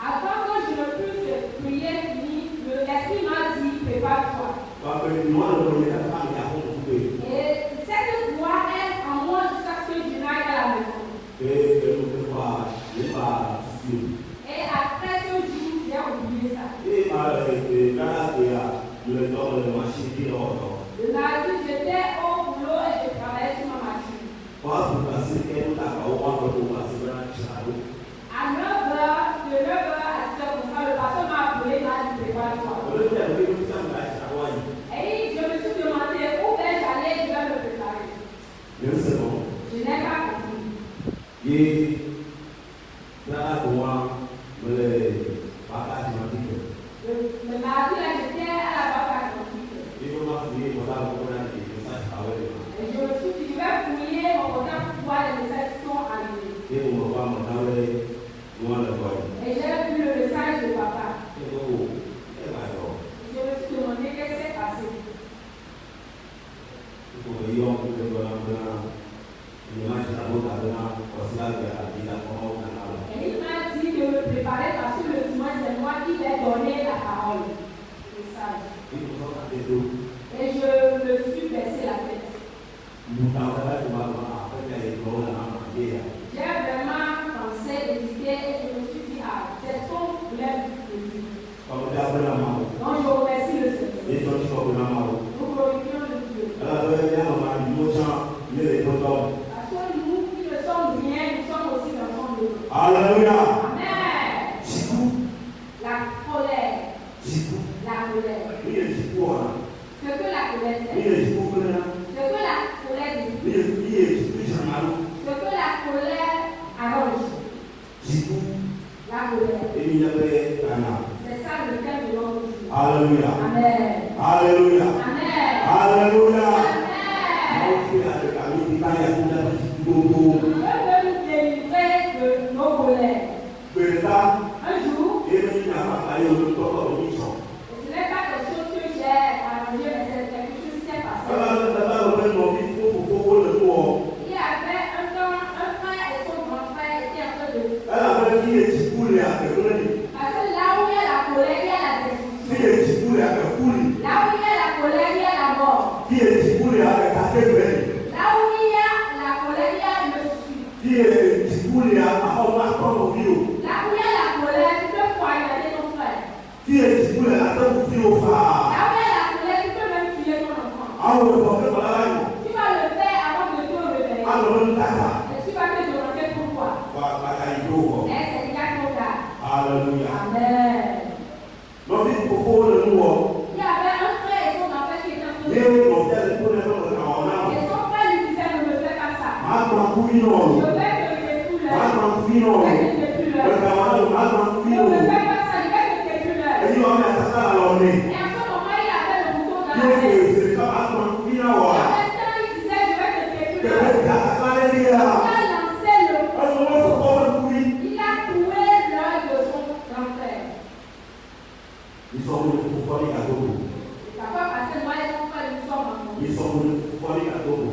Avant que je ne puisse prier, le Esprit cette voix est en moi jusqu'à ce que je n'aille à la maison. Et après ce jour, j'ai oublié ça. Le mardi, j'étais au boulot et je travaillais sur ma machine. À 9h, de 9h à 10h, le pasteur m'a appelé, m'a dit prépare-toi. Et je me suis demandé où j'allais, je vais me préparer. Je n'ai pas compris. Le mardi, là, j'étais à la banque atlantique. Et je me suis dit, je vais fouiller mon portable pour voir les messages qui sont arrivés. Et j'ai vu le message de papa. Et je me suis demandé qu'est-ce qui s'est passé. Et il m'a dit de me préparer parce que le dimanche, c'est moi qui vais donner la parole. Le message. Et je me suis baissé la tête. J'ai vraiment pensé, hésité et je me suis dit, ah, c'est son problème de vie. Donc je remercie le Seigneur. Nous glorifions le Dieu. Parce que nous qui ne sommes rien, nous sommes aussi dans son œuvre. Alléluia. Amen. La colère. La colère. Ce que la colère fait. Ce que la colère dit. Ce que la colère arrange. La colère. C'est ça le thème de notre jour. Alléluia. Amen. Alléluia. Amen. Alléluia. Amen. Je veux nous délivrer de nos colères. Un jour, et ce n'est pas quelque chose que j'ai arrangé, mais c'est quelque chose qui s'est passé. Il y avait un temps, un frère et son grand frère étaient en train de... Parce que là où il y a la colère, il y a la destruction. Là où il y a la colère, il y a la mort. Là où il y a la colère, il y a le suicide. Là où il y a la colère, tu peux poignarder ton frère. Là où il y a la colère, tu peux même tuer ton enfant. Tu vas le faire avant de te réveiller. Et tu vas te demander pourquoi. Mais c'est déjà trop tard. Alléluia. Amen. Il y avait un frère et son enfant qui étaient en train de... Et son frère lui disait, ne me fais pas ça. Je vais te détruire. Je vais te détruire. Ne me fais pas ça, je vais te détruire. Et à ce moment, il avait le bouton dans la tête. Et en même temps, il disait, je vais te détruire. Il a lancé le... Il a troué l'œil de son grand frère. Parfois, parce que moi et son frère, nous sommes rencontrés.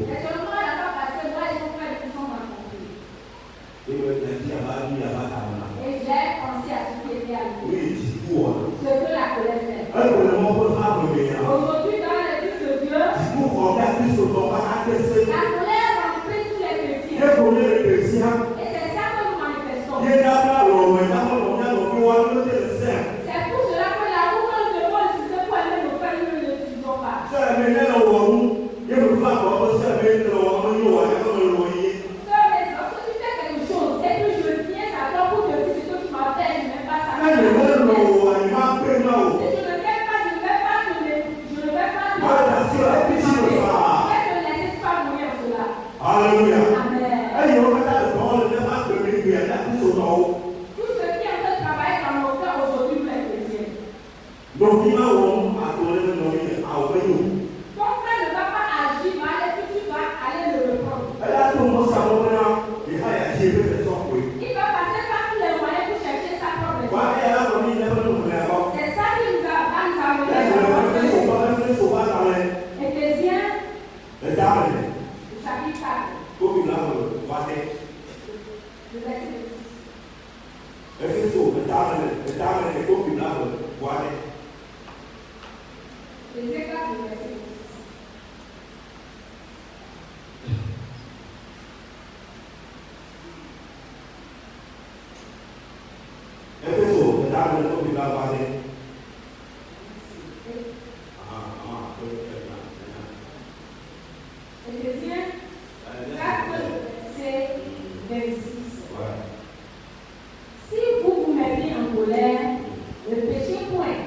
Et seulement la fois parce que moi et son frère, nous sommes rencontrés. Et j'ai pensé à ce qui était arrivé. Ce que la colère fait. Aujourd'hui, dans l'église de Dieu, la colère remplit tous les chrétiens. Et c'est ça que nous manifestons. C'est pour cela que la roue que nous devons utiliser pour aimer nos frères, nous ne l'utilisons pas. Sœur, mais lorsque tu fais quelque chose et que je viens à toi pour te dire ce que tu m'as fait, je n'aime pas ça. Si je ne t'aime pas, je ne vais pas te laisser pas mourir en cela. Alléluia. Amen. Tout ce qui est en train de travailler dans nos cœurs aujourd'hui, nous les chrétiens. Ton frère ne va pas agir mal et que tu vas aller le reprendre. Il va passer par tous les moyens pour chercher sa propre vie. C'est ça qui nous a amené. Éphésiens, le chapitre 4, le verset 6. Éphésiens 4, le verset 6. Éphésiens 4, verset 26. Si vous vous mettez en colère, ne péchez point,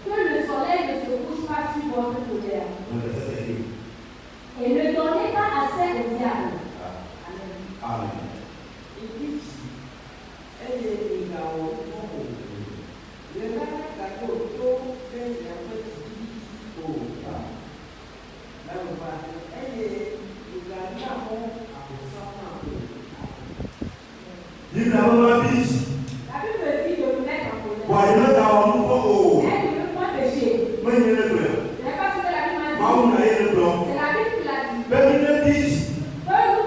que le soleil ne se couche pas sur votre colère. Et ne donnez pas assez au diable. Amen. La Bible dit de nous mettre en colère. Elle ne veut pas pécher. Ce n'est pas ce que la Bible m'a dit. C'est la Bible qui l'a dit. Que nous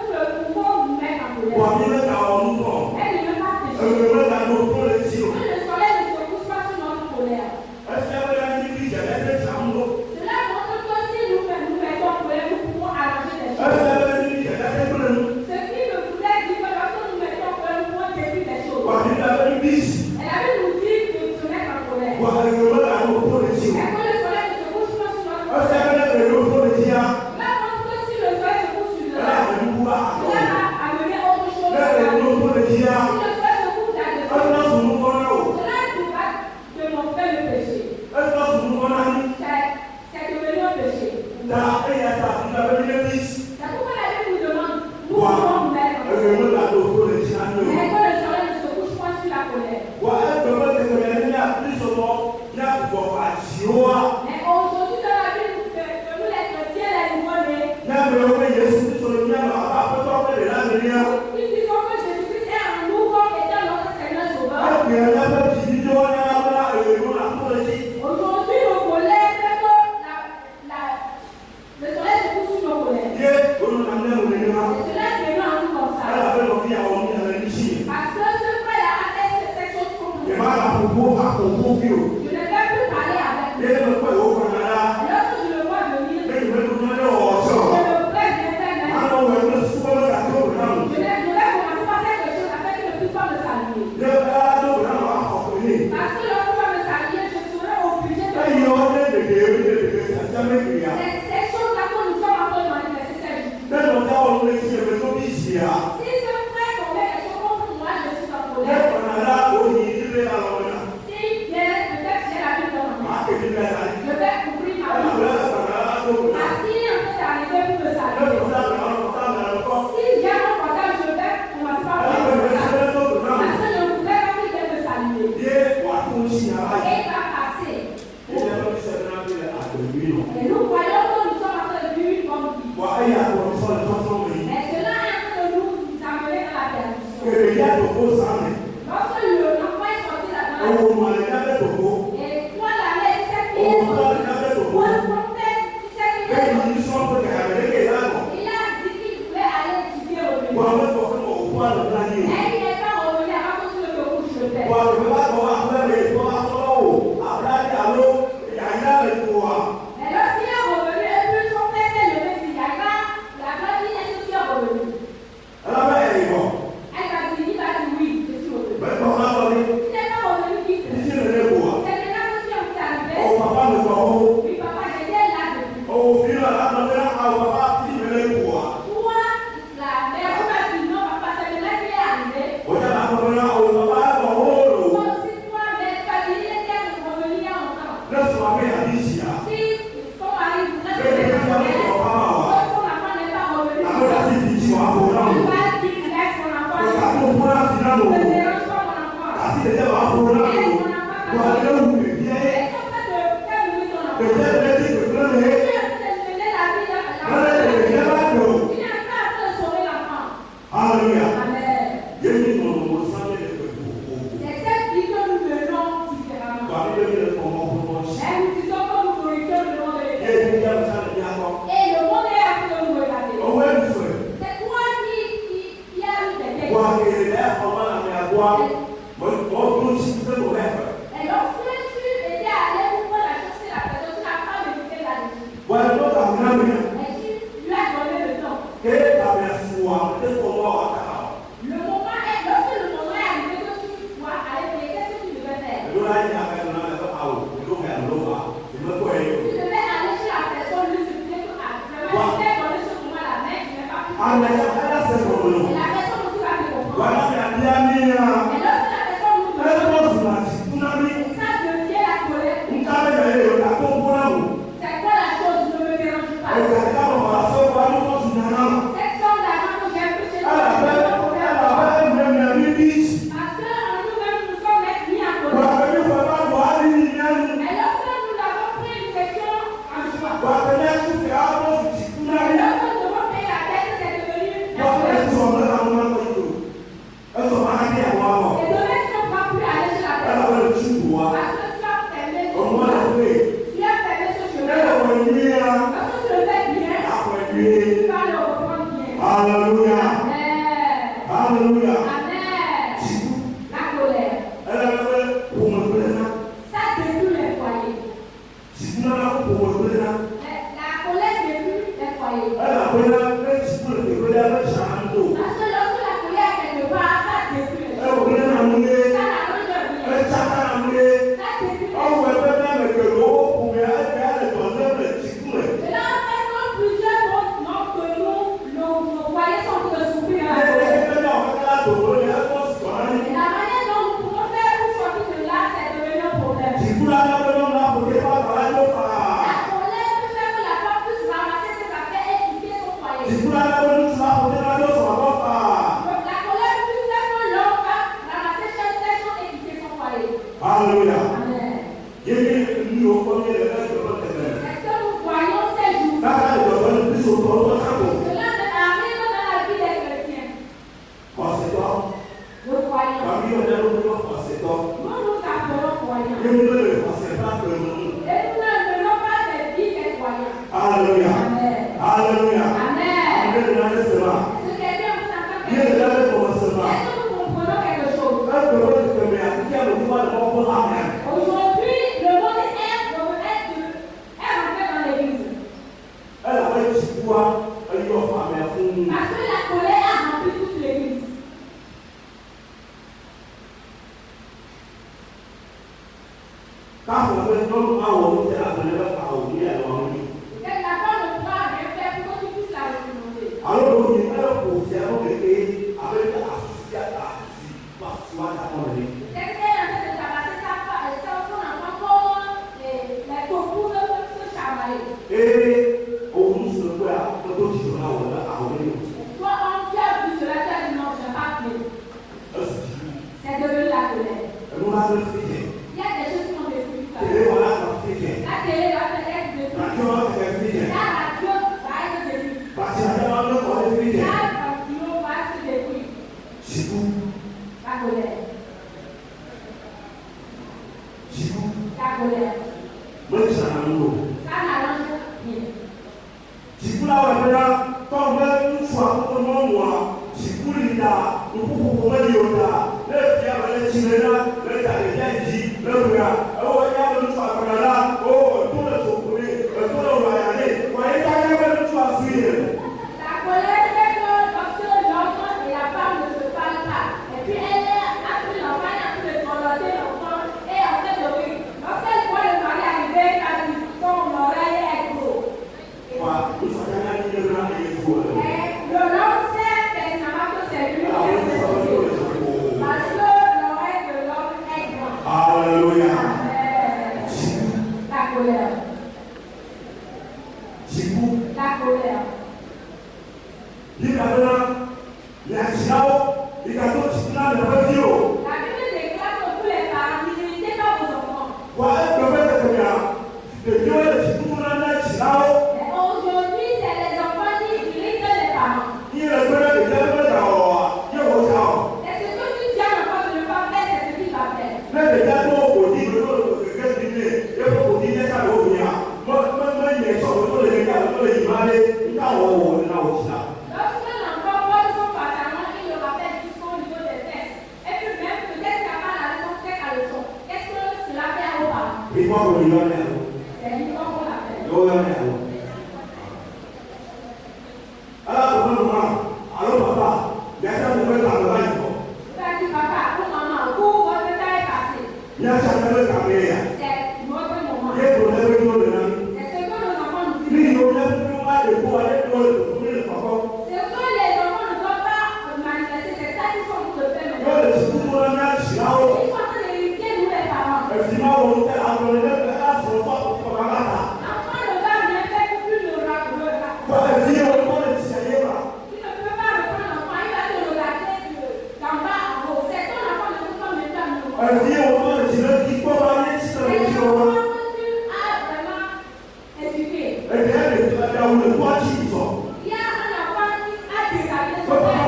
pouvons nous mettre en colère. Elle ne veut pas pécher. Que le soleil ne se couche pas sur notre colère. Cela montre que si nous mettons en colère, nous pouvons arranger les choses. Ce qui me voulait dire que lorsque nous mettons en colère, nous pouvons détruire les choses. Et la Bible nous dit de se mettre en colère. Et que le soleil ne se couche pas sur notre colère. Cela montre que si le soleil se couche sur notre colère, cela va amener autre chose. Si le soleil se couche là-dessus, cela nous va démontrer le péché. C'est devenu un péché. C'est pourquoi la Bible nous demande, nous pouvons nous mettre en colère. Mais que le soleil ne se couche pas sur la colère. Mais aujourd'hui, dans la Bible, que nous les chrétiens, les nouveau-nés, ils disent que Jésus-Christ est en nous comme étant notre Seigneur Sauveur. Aujourd'hui, nos colères, c'est que le soleil se couche sur nos colères. Et cela est devenu en nous comme ça. Parce que ce frère a fait cette chose pour nous. Je ne vais plus parler avec lui. Et lorsque je le vois venir, je me prête bien faire même. Je vais commencer par quelque chose afin qu'il ne puisse pas me saluer. Parce que lorsqu'il va me saluer, je serai obligé de ces choses-là que nous sommes en train de manifester cette justice. Si ce frère commet quelque chose contre moi, je suis en colère. Si peut-être j'ai la Bible dans ma main, je vais ouvrir ma Bible. Parce qu'il est en train d'arriver pour me saluer. Si j'ai mon portable, je vais commencer par le portable. Parce que je ne voudrais pas qu'il vienne me saluer. Et il va passer. Et nous voyons que nous sommes en train de vivre une bonne vie. Mais cela est en train de nous amener dans la perdition. Lorsque l'enfant est sorti là-dedans, et toi la mère, tu sais qui est sorti. Moi, mon père, tu sais qui est sorti. Il a dit qu'il voulait aller étudier au Bénin. Et il n'est pas revenu avant que tu ne te couches le père. Mais lorsqu'il est revenu, et puis son père s'est levé, il dit, la grande fille, est-ce que tu es revenu? Elle va dire oui, je suis revenu. Tu n'es pas revenu, qui te dit? C'est maintenant que tu es arrivé. Oui, papa, j'étais là depuis. Toi, la mère, tu m'as dit non, papa, c'est maintenant qu'il est arrivé. Toi aussi, toi, mais tu as dit, il était revenu il y a longtemps. Si ton mari voudrait se mettre en colère, que son enfant n'est pas revenu, il va dire, laisse mon enfant, ne dérange pas mon enfant. Laisse mon enfant tranquille. Et comme ça, de faire mourir ton enfant. Tu es en train de mener la vie dans la vie. Tu n'es pas en train de sauver l'enfant. Amen. C'est cette vie que nous menons différemment. Et nous disons que nous glorifions le nom de l'Éternel. Et le monde est en train de nous regarder. C'est toi qui as eu des peines. Et lorsque tu étais allé pour la chercher la personne, tu n'as pas médité là-dessus. colère détruit les foyers. Elle a pris la pêche pour le colère de Chanto. Parce que lorsque la colère est quelque part, ça détruit les Elle voulait l'amener. ça l'arrange bien. Elle s'est amenée. Ça détruit les On va faire même que l'eau pour me aller le bonheur de Chicoule. Et là, en fait, comme plusieurs d'entre nous, nos foyers sont de souffrir. Et la manière dont nous pouvons faire pour sortir de là, c'est de devenir un problème. La colère peut faire que la femme puisse ramasser ses affaires et quitter son foyer. La colère peut faire que l'homme va ramasser ses choses et quitter son foyer. Alléluia. Amen. Est-ce que nous voyons ces jours? Cela arrive dans la vie des chrétiens. Nous croyons. Nous nous appelons croyants. Et nous ne menons pas des vies des croyants. Alléluia. Amen. Alléluia. Amen. Est-ce que quelqu'un vous entend? Est-ce que nous comprenons quelque chose? Aujourd'hui, le monde est rentré dans l'église. Parce que la colère a rempli toute l'église. Quand la femme ne pourra rien faire pour que tu puisses la représenter. Quelqu'un est en train de tabasser son enfant comme les cocos peuvent se chamailler. Toi, tu as vu cela, tu as dit non, je n'ai pas pris. C'est devenu la colère. Il y a des choses qui ont détruit ça. La télé va être détruite. La radio va être détruite. La radio va se détruire. La colère. La colère. Ça n'arrange rien. La colère fait que lorsque l'enfant et la femme ne se parlent pas, et puis elle a pris l'enfant, elle a pris le connoté l'enfant, et en fait de rire. Lorsqu'elle voit le mari arriver, elle a dit son oreille est gros. Et l'homme sait pertinemment que c'est lui qui est décidé. Parce que l'oreille de l'homme est grande. Alléluia. Amen. La colère. La colère. La Bible déclare que tous les parents n'irritez pas vos enfants. Mais aujourd'hui, c'est les enfants qui irritent les parents. C'est ce que tu dis à l'enfant de ne pas faire, c'est ce qu'il va faire. Lorsque l'enfant voit son pantalon, il le rappelle jusqu'au niveau des fesses. Et puis même, peut-être qu'il n'a pas la leçon, peut-être la leçon. Qu'est-ce que cela fait aux parents? C'est l'uniforme qu'on l'appelle. Tu as dit, papa, pour maman, pour votre temps est passé. C'est notre moment. C'est ce que nos enfants nous disent. C'est que les enfants ne doivent pas manifester, c'est ça qu'ils sont en train de faire maintenant. Ils sont en train d'irriter nous les parents. L'enfant ne va rien faire pour plus le raconter. Tu ne peux pas reprendre l'enfant, il va te regarder d'en bas en haut. C'est ton enfant ne peut pas mettre à nous. C'est l'enfant que tu as vraiment éduqué. Il y a un enfant qui a déshabillé son père.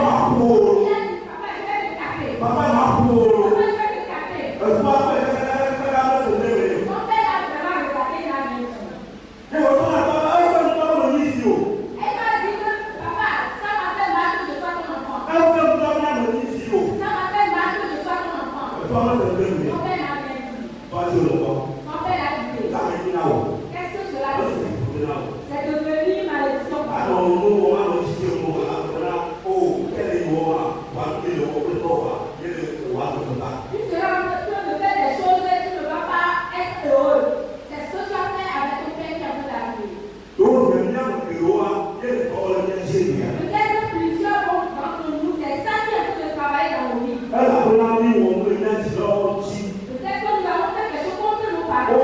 Il a dit, papa, je vais te taper. Papa, je vais te taper. Son père a vraiment regardé, il a rien dit. Elle m'a dit que, papa, ça m'a fait mal que je sois ton enfant. Ça m'a fait mal que je sois ton enfant. Son père n'a rien dit. Son père a dit, qu'est-ce que C'est devenu malédiction. Tu seras en train de faire des choses et tu ne vas pas être heureux. C'est ce que tu as fait avec ton père qui est en train d'arriver. Peut-être plusieurs d'entre nous, c'est ça qui est en train de travailler dans nos vies. Peut-être que nous avons fait quelque chose contre nos parents.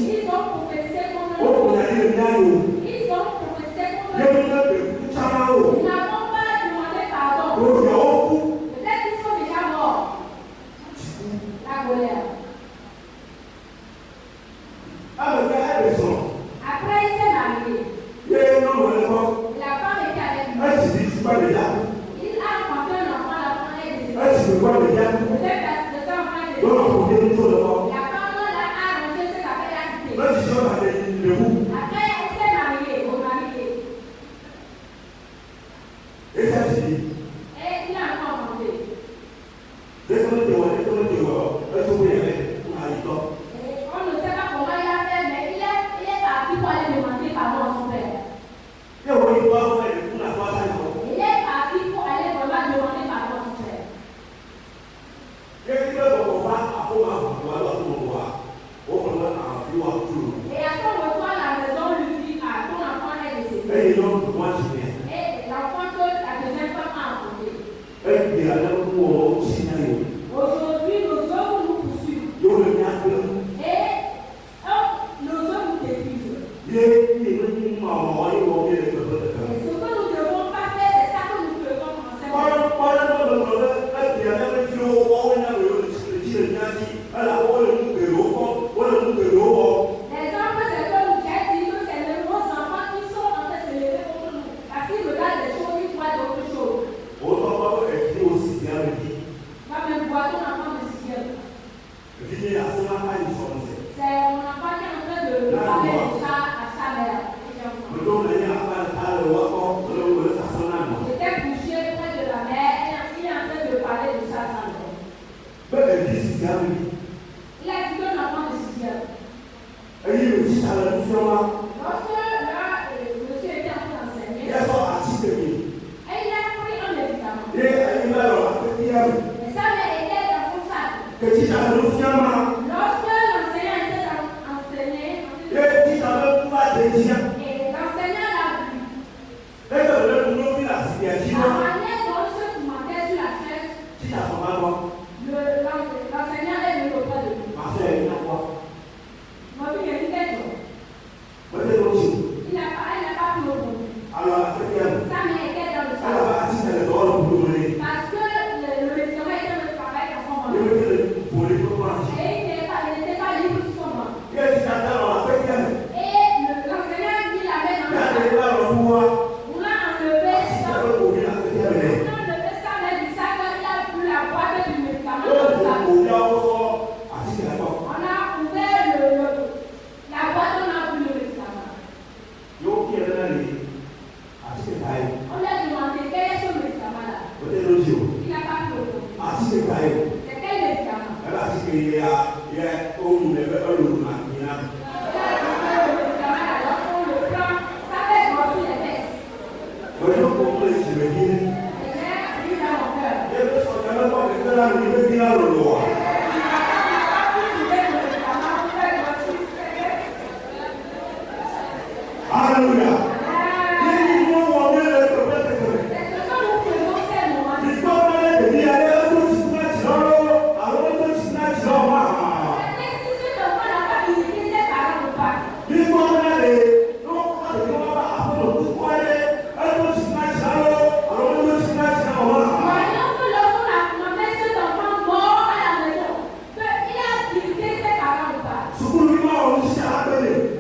Ils ont prophétisé contre nous. Ils ont prophétisé contre nous. Nous n'avons pas demandé pardon. Peut-être qu'ils sont déjà morts. La colère. Après, il s'est marié. La femme était avec lui. Il a enfanté un enfant, la femme est décédée. Peut-être que cet enfant est décédé. La femme là a arrangé ce qu'elle a quitté. Après, elle s'est mariée au mari. Et il a encore enfanté. Et on ne sait pas comment il a fait, mais il est parti pour aller demander pardon à son père. Il est parti pour aller vraiment demander pardon à son père. Et à son retour à la maison, on lui dit ton enfant est décédé. Et l'enfant que la deuxième femme a enfanté. Aujourd'hui, nos hommes nous poursuivent. Et nos hommes nous détruisent. Et ce que nous ne devons pas faire, c'est ça que nous faisons en ce moment. L'exemple, c'est que nous j'ai dit que c'est les gros enfants qui sont en train de se lever contre nous. Parce qu'ils regardent des choses, ils voient d'autres choses. Moi-même, vois ton enfant de sixième. C'est mon enfant qui est en train de parler de ça à sa mère. J'étais couché près de la mère et il est en train de parler de ça à sa mère. Il a dit que l'enfant de sixième. Lorsque là, monsieur était en train d'enseigner, et il a pris un médicament. Et ça était dans son sac. Lorsque l'enseignant était enseigné, et l'enseignant l'a vu. La manière dont il se commentait sur la chaise, l'enseignant est venu auprès de lui. Mon fils est dit quelque chose. Il n'a pas pu le prendre. Sa main était dans le sac. Parce que le médicament était dans le travail dans son ventre. Et il n'était pas libre sur son ventre. Et l'enseignant dit la main dans le sac. On a enlevé ça. On a enlevé sa main du sac. Il a pris la boîte du médicament dans le sac. On a ouvert la boîte, on a vu le médicament. On lui a demandé quel est ce médicament-là. Il n'a pas pu le prendre. C'est quel médicament? Le médicament-là, lorsqu'on le prend, ça fait grossir les fesses. Et j'ai pris dans mon cœur. Alléluia.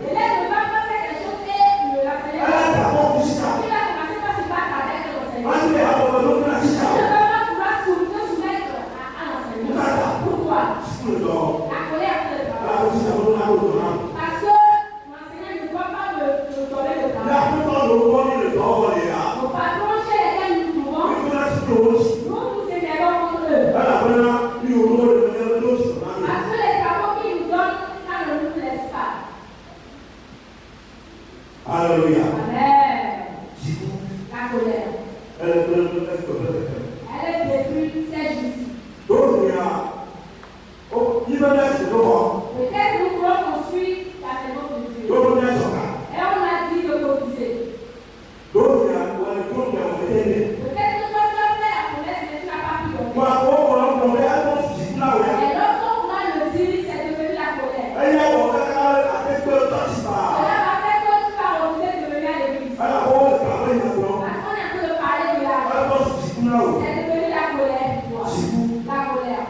Et là, ne va pas faire quelque chose et Alléluia. Amen. Jibou. La colère. Elle est détruite, c'est juste. Donc, il y a. Oh, il va bien se voir. Peut-être nous voulons construire la maison de Dieu. Donc, on a son cas. Et on a dit de cotiser. Donc, il y a. On a dit qu'on a été. Peut-être que toi, tu as fait la promesse, mais tu n'as pas pu donner. Moi, on a demandé à ton fils là, ouais. Et lorsqu'on va le dire, c'est devenu la colère. Et il y a un cas avec le temps, c'est ça. Cela va faire que tu vas refuser de venir à l'église. Alors, on va parler maintenant. Parce qu'on est en train de parler de la Alors, colère. c'est là, ouais. C'est devenu la colère pour toi. La colère.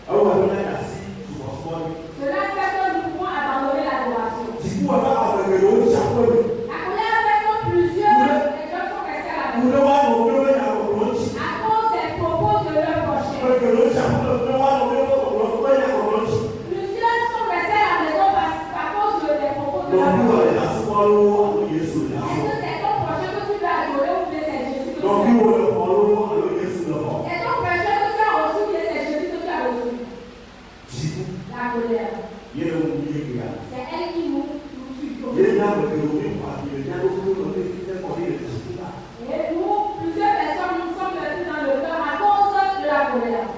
Alors, on va donner la scie, tu vois, c'est bon. Cela fait que nous pouvons abandonner l'adoration. Jibou a pas avec le haut, c'est un peu. La colère fait que plusieurs les gens sont restés à la Vous maison. devez avoir le haut, il y a le haut. À cause des propos de leur prochain. Parce que le haut, vous devez avoir le haut, il y a le haut. Plusieurs sont restés à la maison à cause des propos de leur Donc, vous prochain. allez la soirée, Jésus. Est-ce que c'est ton prochain que tu vas adorer ou bien c'est Jésus que tu Donc, vas vous adorer? allez Jésus d'abord. C'est ton prochain que tu as reçu ou bien c'est Jésus que tu as reçu? Jibou, La colère. il y a le haut, il y a. C'est elle qui nous tue. Il y a le haut, il y a le haut, Et nous, plusieurs personnes, nous sommes perdus dans le cœur à cause de la colère.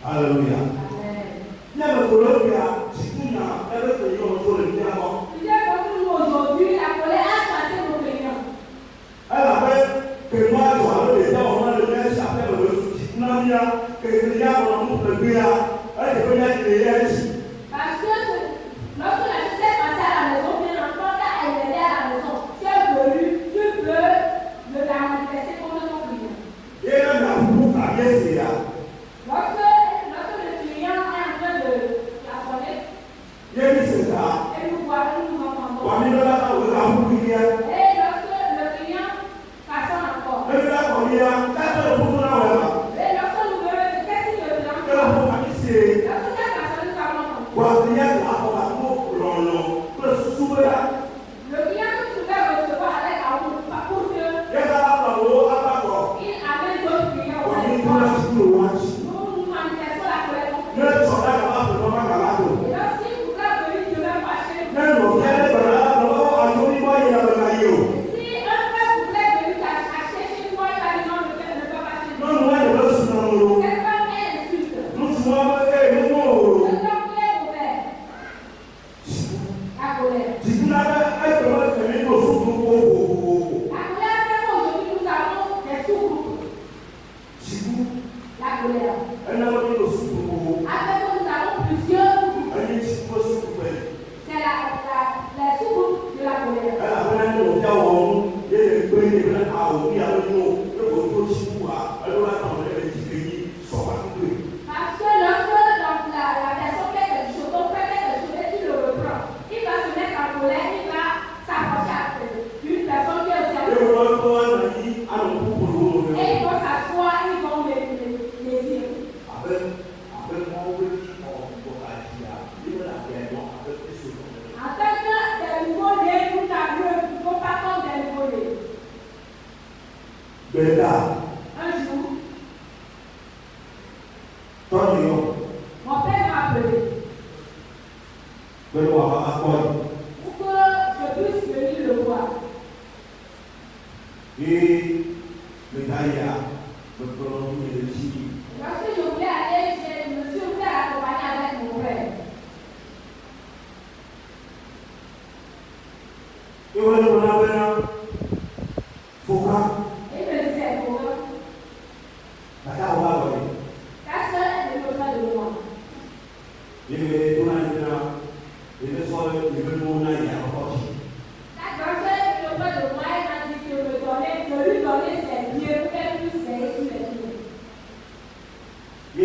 Alléluia. Amen. Il y a le colère, il y a Jibou, il y a le haut, il y a le haut. Plusieurs d'entre nous aujourd'hui, la colère a chassé nos clients. Elle avait que moi, je vois le temps, on a le même chapeau de Jibou, que il y a un peu de bien, elle est venue de l'Église. Parce que lorsque la chose est passée à la maison, bien entendu, elle était à la maison. Tu veux le la manifester contre ton client. Et elle a beaucoup à laisser là. Lorsque le client est en train de la sonner, Il y a des là. et nous voyons, nous entendons. Parmi nous, là, on a beaucoup de bien. Et lorsque le client façonne encore. Et là, on y a 4 pour nous là, Et lorsque nous verrons, qu'est-ce qu'il veut que la dire? bombe a laissé. Lorsque tu as façonné, nous allons entendre. Quand il y a la bombe à nous, le souverain, Le client que tu devais recevoir avec amour, pas pour que il y a la bombe à la il avait d'autres clients. quand il y a la bombe, Nous manifestons la colère contre lui. le soldat va se faire malade. Et lorsqu'il voudra venir, il devait fâcher. Mais le frère est là, à tout niveau, il y a le maillot. Si un frère voulait venir acheter chez toi, il va dire non, le frère ne peut pas acheter. Non, nous, on est le souverain. C'est pas un insulte. Nous, nous, nous, Le temps qui est ouvert. La colère. Jibou n'a pas été le sous-groupe. La colère fait qu'aujourd'hui nous avons des sous-groupes. Jibou, La colère. elle n'a pas été le sous-groupe. Avec que nous avons plusieurs sous-groupes. Elle est Jibou sous-groupe. C'est les sous-groupes de la colère. Elle a fait un dialogue, il y a des pays qui viennent à ouvrir avec nous, le groupe Jibou, elle va attendre les pays, sont pas tous deux. Parce que lorsque la personne fait quelque chose, on fait quelque chose et tu le reprends, il va se mettre en colère, il va s'approcher d'une personne qui est au Et service. on va dire à nos propos. Et ils vont s'asseoir, ils vont les dire. Avec mon petit, on va dire, il va la faire, avec les secondes. En tant que des nouveaux nés, nous n'avons il ne faut pas comme des nouveaux nés. Un jour, mon père m'a appelé pour que je puisse venir le voir. Et le gars, le prolongement de l'Église. Lorsque je voulais aller, je me suis ouvert à accompagner avec mon frère. Et on a Foucault. Et il me disait, pourquoi? Ta soeur est de besoin de moi. Ta grand-soeur est de besoin de moi, elle m'a dit de lui donner ses pieds pour qu'elle puisse veiller sur les pieds. Et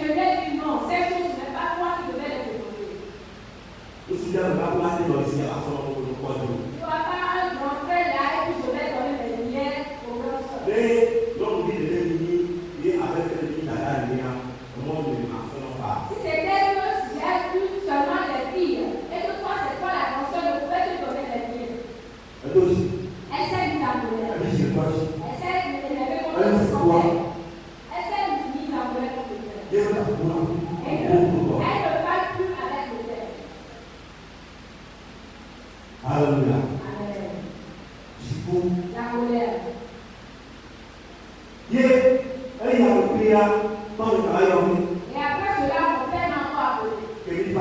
je lui ai dit non, ces choses, ce n'est pas toi qui devais les demander. Tu n'auras pas un grand frère là et puis je vais donner mes billets aux grands soeurs. Si c'était que j'ai eu seulement des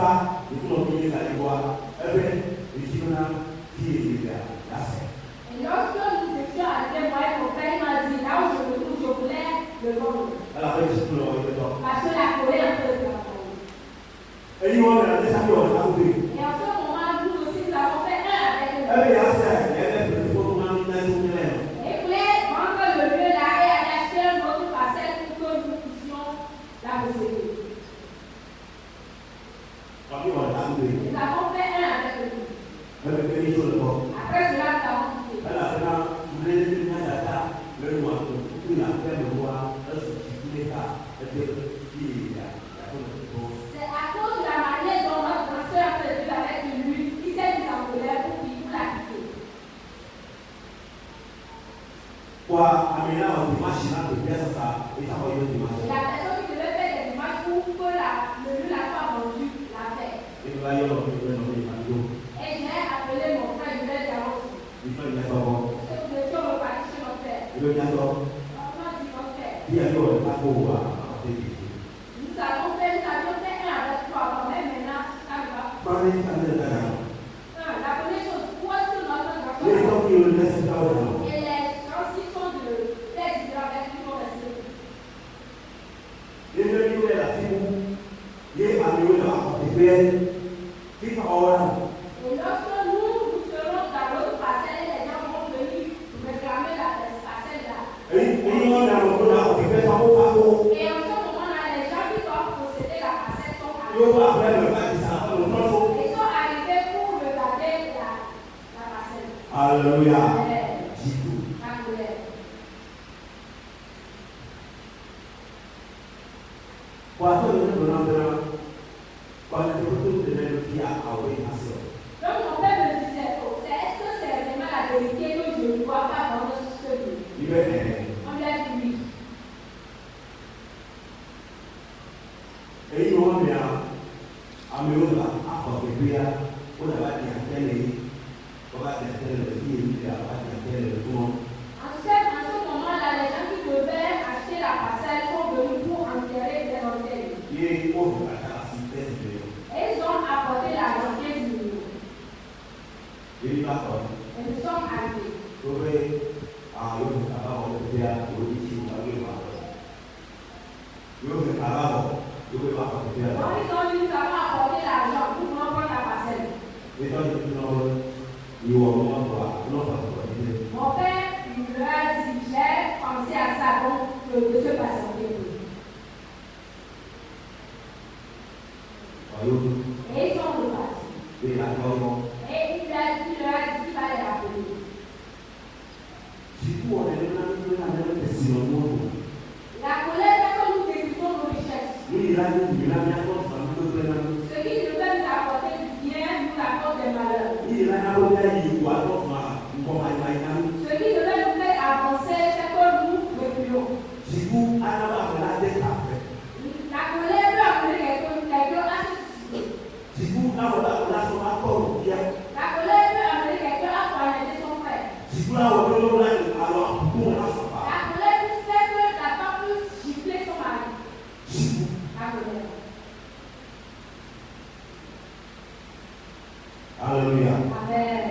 ça, et tout le monde est allé voir. Eh bien, les Chinois, qui est là, c'est. Et lorsque nous étions arrivés, moi et mon père m'a dit, là où je me trouve, je voulais le vendre. Alors, après, je peux le regarder. Parce que la colère un peu de la vendre. Et ils vont regarder ça, ils vont regarder. Et en ce moment, nous aussi, nous avons fait un avec le Eh bien, c'est, il y a des petits pots de manille dans le monde. Et voulait vendre le lieu là et aller acheter une autre parcelle pour que nous puissions la posséder. Nous avons fait un avec le lieu. Après cela, nous avons quitté. C'est à cause de la manière dont notre grand-sœur faisait avec lui, qui s'est mis en colère pour qu'il nous la quitter. La personne qui devait faire des images pour que le lieu la soit vendu l'a fait. Et j'ai appelé mon frère, je vais dire aussi. Nous étions repartis chez mon père. On m'a dit mon père. Nous avions fait un avec toi avant, mais maintenant, ça ne va pas. La première chose, où est-ce que notre garçon et les gens qui sont de texte avec qui vont rester. Et lorsque nous serons dans l'autre parcelle, les gens vont venir réclamer la parcelle là. Et en ce moment-là, les gens qui doivent posséder la parcelle sont arrivés. Ils sont arrivés pour regarder la parcelle. Alléluia. La colère. Donc mon père me disait, est-ce que c'est vraiment la vérité que je ne dois pas vendre ce lieu? On lui a dit oui. En ce moment-là, les gens qui devaient acheter la parcelle sont venus pour enterrer des orteils. Et ils ont apporté l'argent 15 millions. Et nous sommes arrivés. Quand ils ont dit nous avons apporté l'argent pour prendre la parcelle. Mon père il leur a dit, j'ai pensé à ça donc de se patienter. Et ils sont repartis. Et il leur a dit qu'il va les rappeler. La colère fait que nous détruisons nos richesses. Ce qui devait nous apporter du bien nous apporte des malheurs. Ce qui devait nous faire avancer, c'est que nous reculons. La colère peut amener quelqu'un à se suicider. La colère peut amener quelqu'un à poignarder son frère. La colère peut faire que la femme peut gifler son mari. La colère. Alléluia. Amen.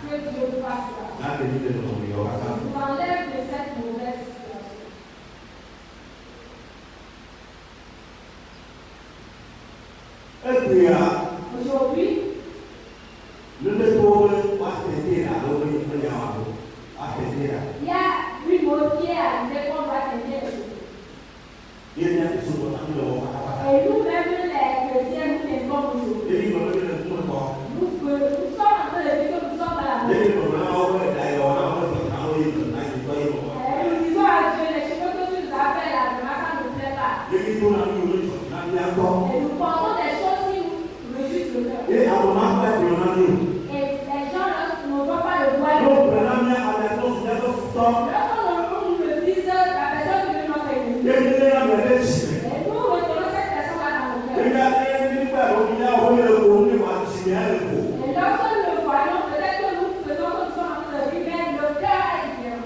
Que Dieu nous fasse grâce. Nous enlève de cette mauvaise situation. Aujourd'hui, il y a une autre qui est arrivée qu'on doit tenir. Et nous-mêmes, les chrétiens, nous t'aimons aujourd'hui. Nous sommes en train de dire que nous sommes dans la mort. Nous disons à Dieu, les cheveux que tu nous as fait là, ça ne nous plaît pas. Et nous portons des choses qui nous réjouissent le cœur. Et les gens ne voient pas le voile. Lorsqu'on nous le dise, la personne devient notre ennemi. Et nous retenons cette personne-là dans nos cœurs. Et lorsque nous le voyons, peut-être que nous faisons comme ça en train de vivre, mais le cœur est différent.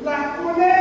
La colère